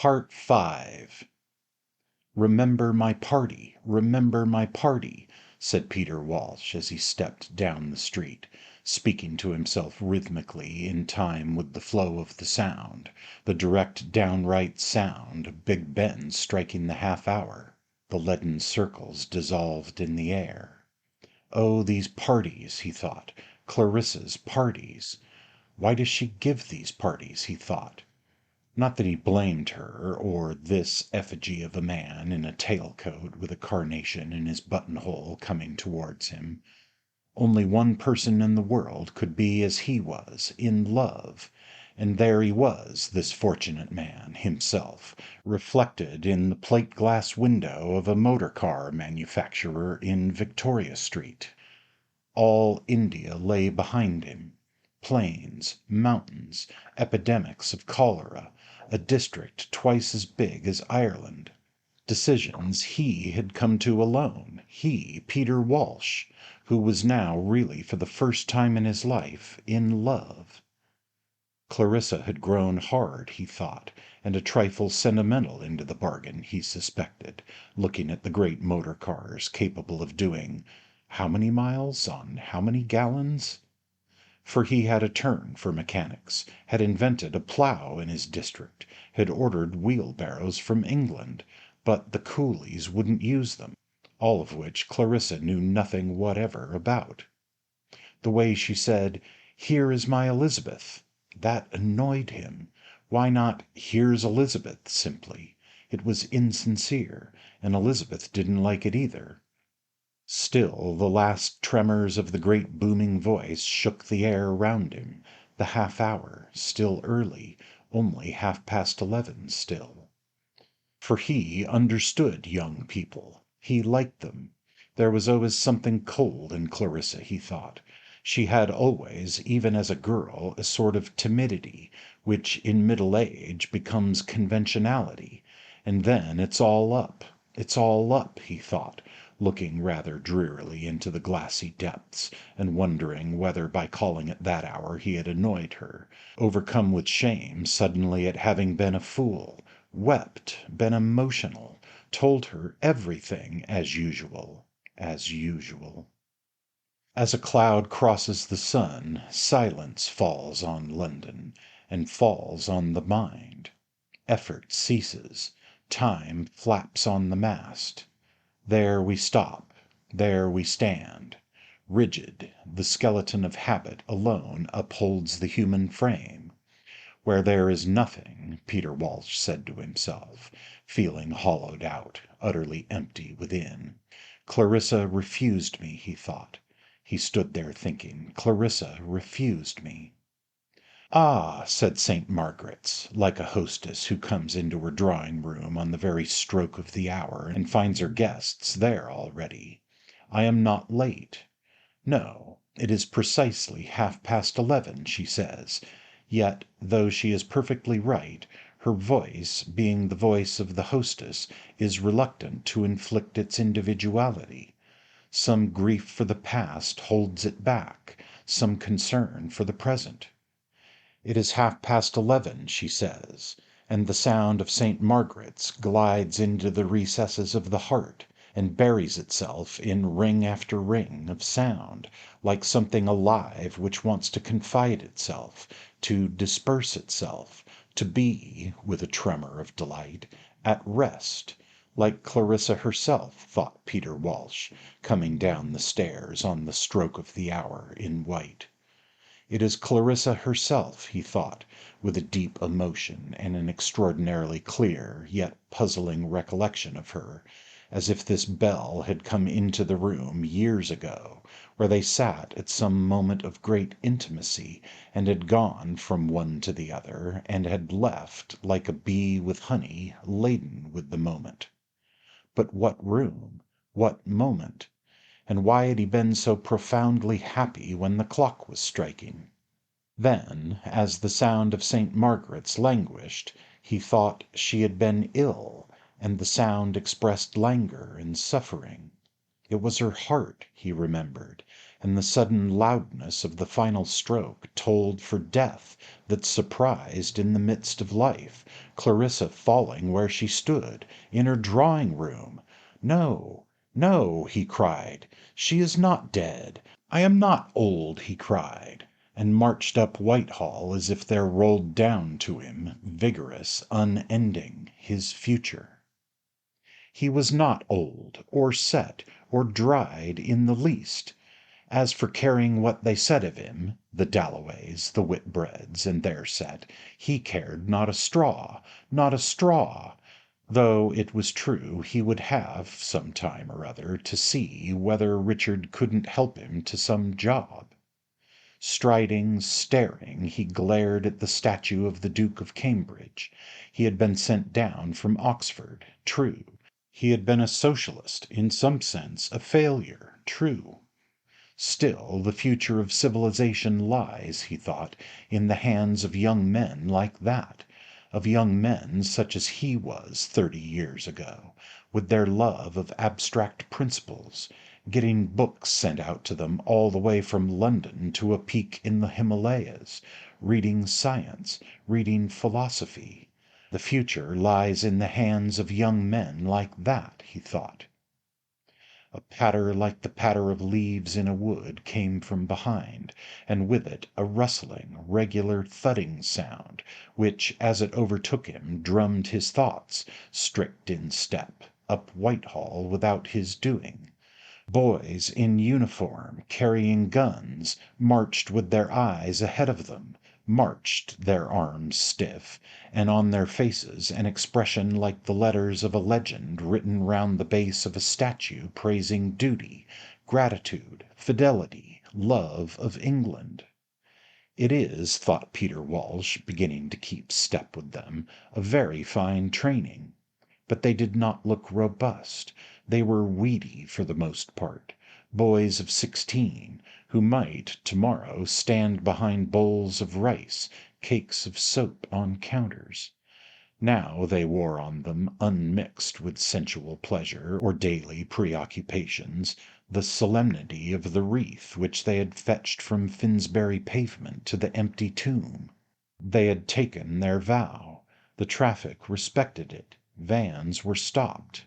Part 5. "Remember my party, remember my party," said Peter Walsh as he stepped down the street, speaking to himself rhythmically in time with the flow of the sound, the direct downright sound of Big Ben striking the half hour, the leaden circles dissolved in the air. Oh, these parties, he thought, Clarissa's parties. Why does she give these parties, he thought. Not that he blamed her, or this effigy of a man in a tailcoat with a carnation in his buttonhole coming towards him. Only one person in the world could be as he was, in love, and there he was, this fortunate man, himself, reflected in the plate glass window of a motor car manufacturer in Victoria Street. All India lay behind him. Plains, mountains, epidemics of cholera, a district twice as big as Ireland. Decisions he had come to alone, he, Peter Walsh, who was now really for the first time in his life in love. Clarissa had grown hard, he thought, and a trifle sentimental into the bargain, he suspected, looking at the great motor cars capable of doing how many miles on how many gallons? For he had a turn for mechanics, had invented a plough in his district, had ordered wheelbarrows from England, but the coolies wouldn't use them, all of which Clarissa knew nothing whatever about. The way she said, "Here is my Elizabeth," that annoyed him. Why not "Here's Elizabeth" simply? It was insincere, and Elizabeth didn't like it either. Still the last tremors of the great booming voice shook the air round him. The half hour, still early, only 11:30 still. For he understood young people. He liked them. There was always something cold in Clarissa, he thought. She had always, even as a girl, a sort of timidity, which in middle age becomes conventionality, and then it's all up. It's all up, he thought, looking rather drearily into the glassy depths, and wondering whether by calling at that hour he had annoyed her, overcome with shame suddenly at having been a fool, wept, been emotional, told her everything as usual, as usual. As a cloud crosses the sun, silence falls on London, and falls on the mind. Effort ceases, time flaps on the mast. There we stop, there we stand. Rigid, the skeleton of habit alone upholds the human frame. Where there is nothing, Peter Walsh said to himself, feeling hollowed out, utterly empty within. Clarissa refused me, he thought. He stood there thinking, Clarissa refused me. "Ah," said St. Margaret's, like a hostess who comes into her drawing-room on the very stroke of the hour and finds her guests there already. "I am not late. No, it is precisely 11:30, she says, yet, though she is perfectly right, her voice, being the voice of the hostess, is reluctant to inflict its individuality. Some grief for the past holds it back, some concern for the present. It is 11:30, she says, and the sound of St. Margaret's glides into the recesses of the heart, and buries itself in ring after ring of sound, like something alive which wants to confide itself, to disperse itself, to be, with a tremor of delight, at rest, like Clarissa herself, thought Peter Walsh, coming down the stairs on the stroke of the hour in white. It is Clarissa herself, he thought, with a deep emotion and an extraordinarily clear yet puzzling recollection of her, as if this belle had come into the room years ago, where they sat at some moment of great intimacy, and had gone from one to the other, and had left, like a bee with honey, laden with the moment. But what room? What moment? And why had he been so profoundly happy when the clock was striking? Then, as the sound of St. Margaret's languished, he thought she had been ill, and the sound expressed languor and suffering. It was her heart, he remembered, and the sudden loudness of the final stroke told for death that surprised in the midst of life, Clarissa falling where she stood, in her drawing-room. "No, no," he cried, "she is not dead. I am not old," he cried, and marched up Whitehall as if there rolled down to him, vigorous, unending, his future. He was not old, or set, or dried in the least. As for caring what they said of him, the Dalloways, the Whitbreads, and their set, he cared not a straw, not a straw, though it was true he would have, some time or other, to see whether Richard couldn't help him to some job. Striding, staring, he glared at the statue of the Duke of Cambridge. He had been sent down from Oxford, true. He had been a socialist, in some sense a failure, true. Still, the future of civilization lies, he thought, in the hands of young men like that, of young men such as he was 30 years ago, with their love of abstract principles, getting books sent out to them all the way from London to a peak in the Himalayas, reading science, reading philosophy. The future lies in the hands of young men like that, he thought. A patter like the patter of leaves in a wood came from behind, and with it a rustling, regular thudding sound, which, as it overtook him, drummed his thoughts, strict in step, up Whitehall without his doing. Boys in uniform, carrying guns, marched with their eyes ahead of them, marched, their arms stiff, and on their faces an expression like the letters of a legend written round the base of a statue praising duty, gratitude, fidelity, love of England. It is, thought Peter Walsh, beginning to keep step with them, a very fine training. But they did not look robust. They were weedy for the most part, boys of 16, who might, to-morrow, stand behind bowls of rice, cakes of soap on counters. Now they wore on them, unmixed with sensual pleasure or daily preoccupations, the solemnity of the wreath which they had fetched from Finsbury Pavement to the empty tomb. They had taken their vow. The traffic respected it. Vans were stopped.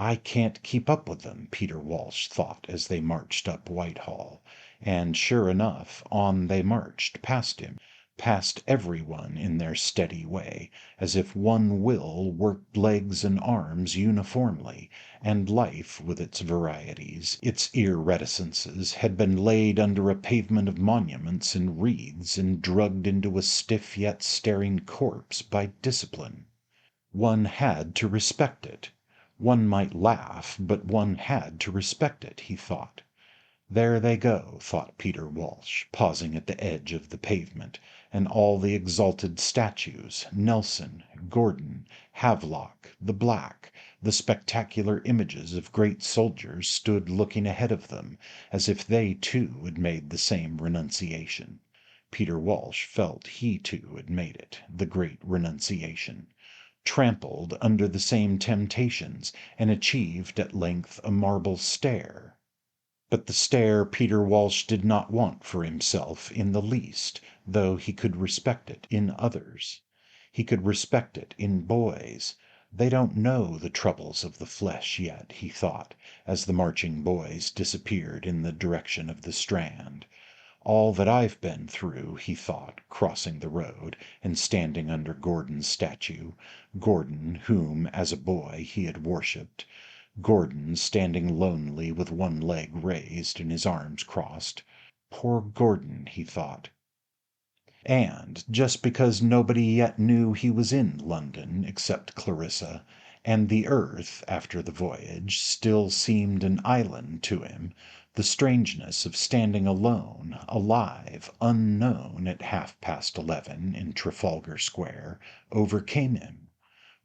"I can't keep up with them," Peter Walsh thought as they marched up Whitehall, and sure enough on they marched past him, past every one in their steady way, as if one will worked legs and arms uniformly, and life with its varieties, its irreticences, had been laid under a pavement of monuments and wreaths and drugged into a stiff yet staring corpse by discipline. One had to respect it. One might laugh, but one had to respect it, he thought. There they go, thought Peter Walsh, pausing at the edge of the pavement, and all the exalted statues, Nelson, Gordon, Havelock, the Black, the spectacular images of great soldiers stood looking ahead of them, as if they too had made the same renunciation. Peter Walsh felt he too had made it, the great renunciation, trampled under the same temptations, and achieved at length a marble stare. But the stare Peter Walsh did not want for himself in the least, though he could respect it in others. He could respect it in boys. They don't know the troubles of the flesh yet, he thought, as the marching boys disappeared in the direction of the Strand. All that I've been through, he thought, crossing the road, and standing under Gordon's statue, Gordon, whom, as a boy, he had worshipped, Gordon standing lonely with one leg raised and his arms crossed. Poor Gordon, he thought. And just because nobody yet knew he was in London except Clarissa, and the earth, after the voyage, still seemed an island to him, the strangeness of standing alone, alive, unknown at 11:30 in Trafalgar Square overcame him.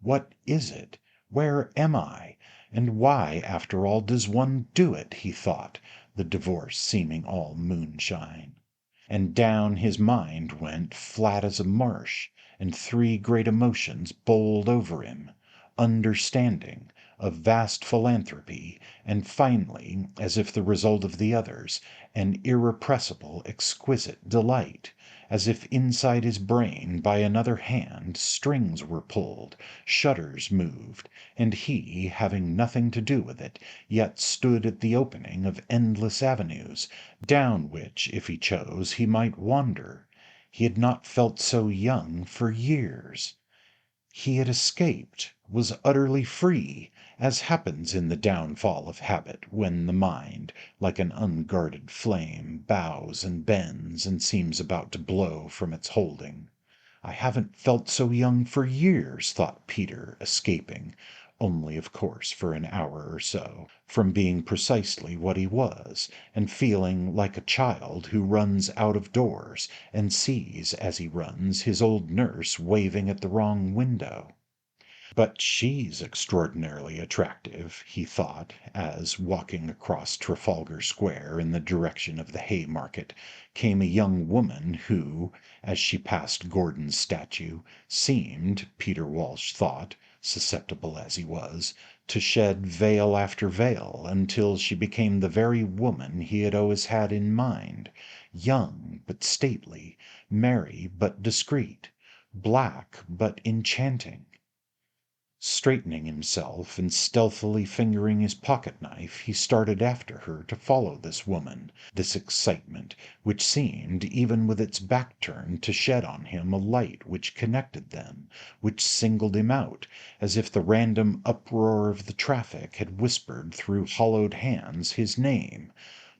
What is it? Where am I? And why, after all, does one do it? He thought, the divorce seeming all moonshine. And down his mind went, flat as a marsh, and three great emotions bowled over him: understanding, of vast philanthropy, and finally, as if the result of the others, an irrepressible, exquisite delight, as if inside his brain by another hand strings were pulled, shutters moved, and he, having nothing to do with it, yet stood at the opening of endless avenues, down which, if he chose, he might wander. He had not felt so young for years. He had escaped, was utterly free, as happens in the downfall of habit, when the mind, like an unguarded flame, bows and bends and seems about to blow from its holding. I haven't felt so young for years, thought Peter, escaping, only of course for an hour or so, from being precisely what he was, and feeling like a child who runs out of doors and sees as he runs his old nurse waving at the wrong window. But she's extraordinarily attractive, he thought, as, walking across Trafalgar Square in the direction of the Haymarket, came a young woman who, as she passed Gordon's statue, seemed, Peter Walsh thought, susceptible as he was, to shed veil after veil until she became the very woman he had always had in mind, young but stately, merry but discreet, black but enchanting. Straightening himself and stealthily fingering his pocket-knife, he started after her to follow this woman, this excitement, which seemed, even with its back turned, to shed on him a light which connected them, which singled him out, as if the random uproar of the traffic had whispered through hollowed hands his name,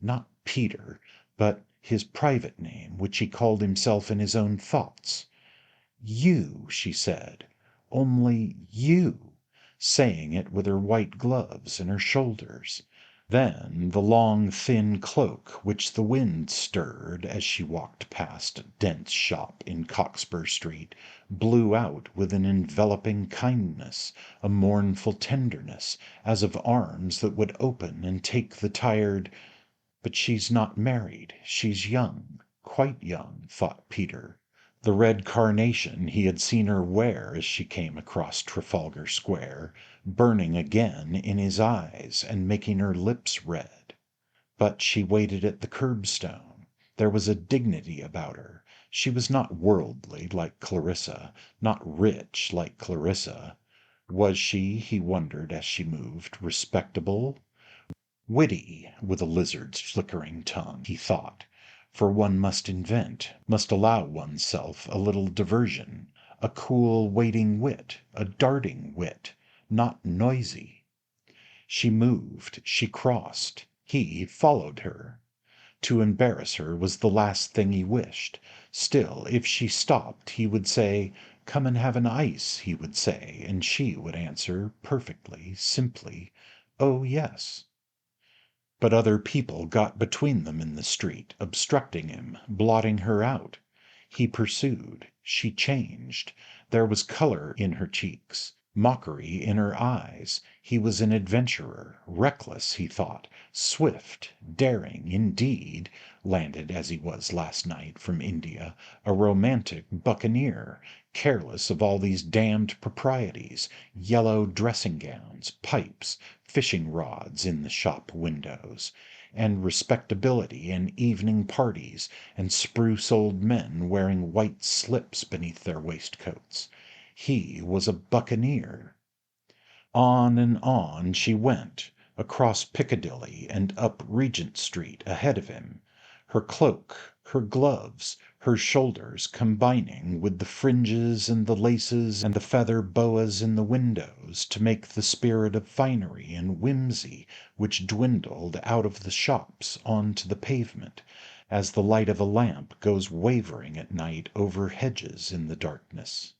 not Peter, but his private name, which he called himself in his own thoughts. "You," she said, "only you," saying it with her white gloves and her shoulders. Then the long thin cloak which the wind stirred as she walked past a dense shop in Cockspur Street blew out with an enveloping kindness, a mournful tenderness, as of arms that would open and take the tired. But she's not married, she's young, quite young, thought Peter. The red carnation he had seen her wear as she came across Trafalgar Square, burning again in his eyes and making her lips red. But she waited at the curbstone. There was a dignity about her. She was not worldly like Clarissa, not rich like Clarissa. Was she, he wondered as she moved, respectable? Witty, with a lizard's flickering tongue, he thought, for one must invent, must allow oneself a little diversion, a cool waiting wit, a darting wit, not noisy. She moved, she crossed, he followed her. To embarrass her was the last thing he wished. Still, if she stopped, he would say, "Come and have an ice," he would say, and she would answer, perfectly, simply, "Oh, yes." But other people got between them in the street, obstructing him, blotting her out. He pursued. She changed. There was color in her cheeks, mockery in her eyes. He was an adventurer, reckless, he thought, swift, daring, indeed, landed as he was last night from India, a romantic buccaneer, careless of all these damned proprieties, yellow dressing-gowns, pipes, fishing rods in the shop windows, and respectability and evening parties, and spruce old men wearing white slips beneath their waistcoats. He was a buccaneer. On and on she went, across Piccadilly and up Regent Street ahead of him, her cloak, her gloves, her shoulders combining with the fringes and the laces and the feather boas in the windows to make the spirit of finery and whimsy which dwindled out of the shops on to the pavement, as the light of a lamp goes wavering at night over hedges in the darkness.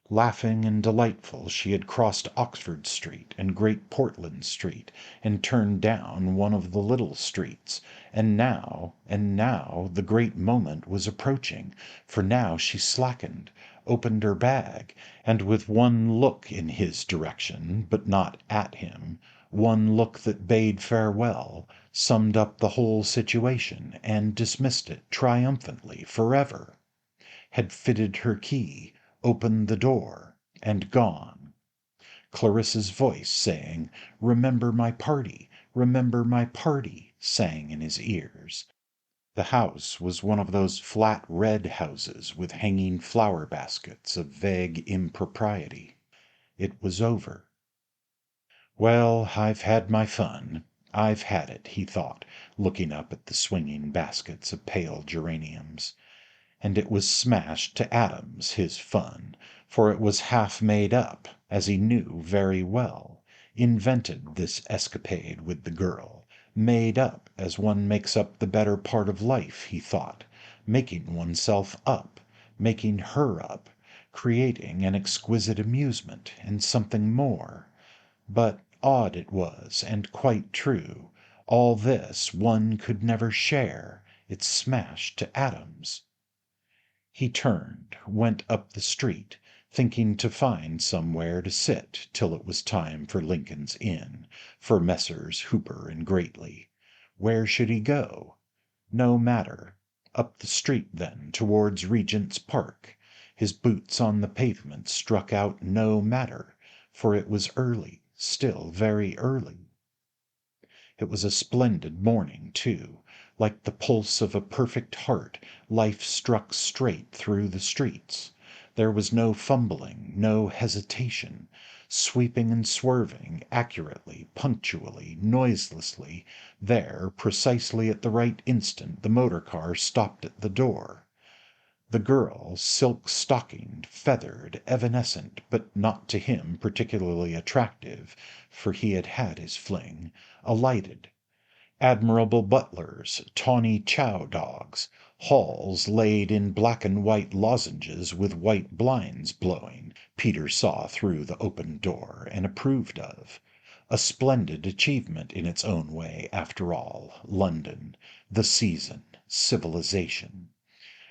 Laughing and delightful, she had crossed Oxford Street and Great Portland Street, and turned down one of the little streets, and now, the great moment was approaching, for now she slackened, opened her bag, and with one look in his direction, but not at him, one look that bade farewell, summed up the whole situation, and dismissed it triumphantly forever, had fitted her key, opened the door, and gone. Clarissa's voice saying, "Remember my party, remember my party," sang in his ears. The house was one of those flat red houses with hanging flower baskets of vague impropriety. It was over. Well, I've had my fun. I've had it, he thought, looking up at the swinging baskets of pale geraniums. And it was smashed to atoms, his fun, for it was half made up, as he knew very well, invented this escapade with the girl, made up as one makes up the better part of life, he thought, making oneself up, making her up, creating an exquisite amusement and something more. But odd it was, and quite true, all this one could never share, it's smashed to atoms. He turned, went up the street, thinking to find somewhere to sit till it was time for Lincoln's Inn, for Messrs. Hooper and Greatly. Where should he go? No matter. Up the street then, towards Regent's Park. His boots on the pavement struck out no matter, for it was early, still very early. It was a splendid morning, too. Like the pulse of a perfect heart, life struck straight through the streets. There was no fumbling, no hesitation. Sweeping and swerving, accurately, punctually, noiselessly, there, precisely at the right instant, the motor car stopped at the door. The girl, silk-stockinged, feathered, evanescent, but not to him particularly attractive, for he had had his fling, alighted. Admirable butlers, tawny chow dogs, halls laid in black and white lozenges with white blinds blowing, Peter saw through the open door and approved of. A splendid achievement in its own way, after all, London, the season, civilization.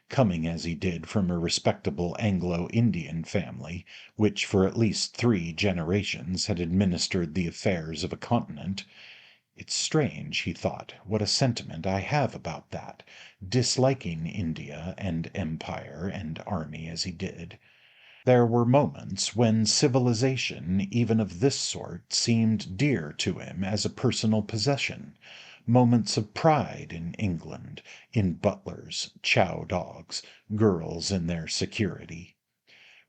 Coming as he did from a respectable Anglo-Indian family, which for at least 3 generations had administered the affairs of a continent. It's strange, he thought, what a sentiment I have about that, disliking India and empire and army as he did. There were moments when civilization, even of this sort, seemed dear to him as a personal possession, moments of pride in England, in butlers, chow dogs, girls in their security.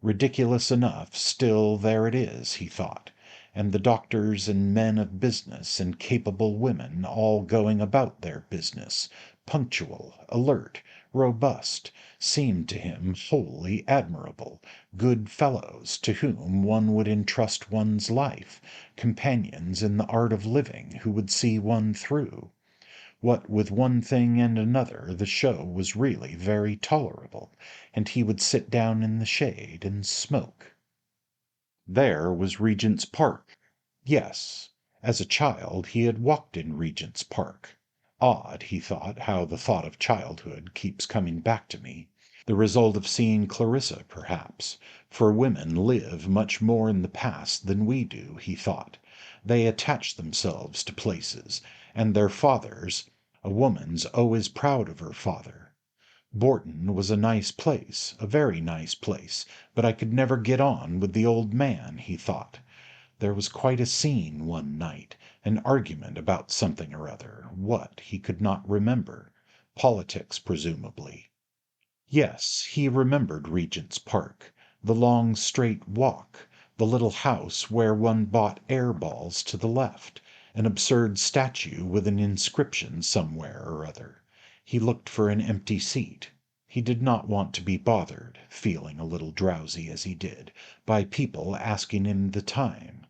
Ridiculous enough, still there it is, he thought, and the doctors and men of business and capable women all going about their business, punctual, alert, robust, seemed to him wholly admirable, good fellows to whom one would entrust one's life, companions in the art of living who would see one through. What with one thing and another, the show was really very tolerable, and he would sit down in the shade and smoke. There was Regent's Park. Yes, as a child he had walked in Regent's Park. Odd, he thought, how the thought of childhood keeps coming back to me. The result of seeing Clarissa, perhaps, for women live much more in the past than we do, he thought. They attach themselves to places, and their fathers. A woman's always proud of her father. Bourton was a nice place, a very nice place, but I could never get on with the old man, he thought. There was quite a scene one night, an argument about something or other, what, he could not remember. Politics, presumably. Yes, he remembered Regent's Park, the long straight walk, the little house where one bought air balls to the left, an absurd statue with an inscription somewhere or other. He looked for an empty seat. He did not want to be bothered, feeling a little drowsy as he did, by people asking him the time.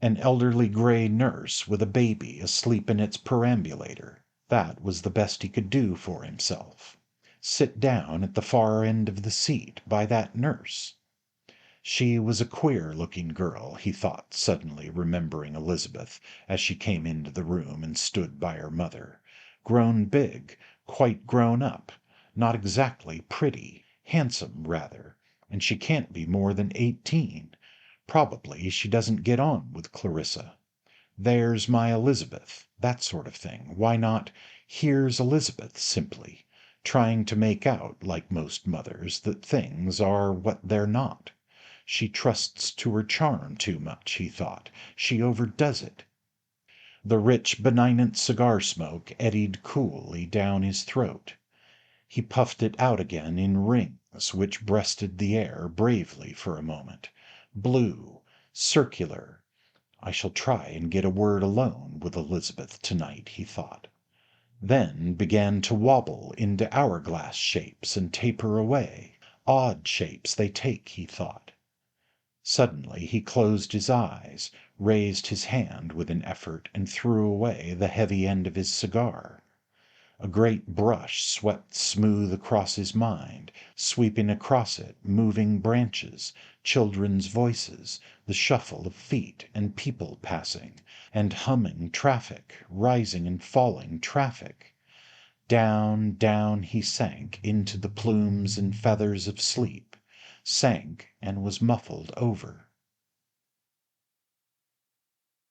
An elderly grey nurse with a baby asleep in its perambulator. That was the best he could do for himself. Sit down at the far end of the seat by that nurse. She was a queer-looking girl, he thought, suddenly remembering Elizabeth, as she came into the room and stood by her mother. Grown big, quite grown up, not exactly pretty, handsome rather, and she can't be more than 18. Probably she doesn't get on with Clarissa. There's my Elizabeth, that sort of thing. Why not, here's Elizabeth, simply, trying to make out, like most mothers, that things are what they're not. She trusts to her charm too much, he thought. She overdoes it. The rich, benignant cigar smoke eddied coolly down his throat. He puffed it out again in rings which breasted the air bravely for a moment. Blue, circular. I shall try and get a word alone with Elizabeth tonight, he thought. Then began to wobble into hourglass shapes and taper away. Odd shapes they take, he thought. Suddenly he closed his eyes, raised his hand with an effort, and threw away the heavy end of his cigar. A great brush swept smooth across his mind, sweeping across it moving branches, children's voices, the shuffle of feet and people passing, and humming traffic, rising and falling traffic. Down, down he sank into the plumes and feathers of sleep, sank and was muffled over.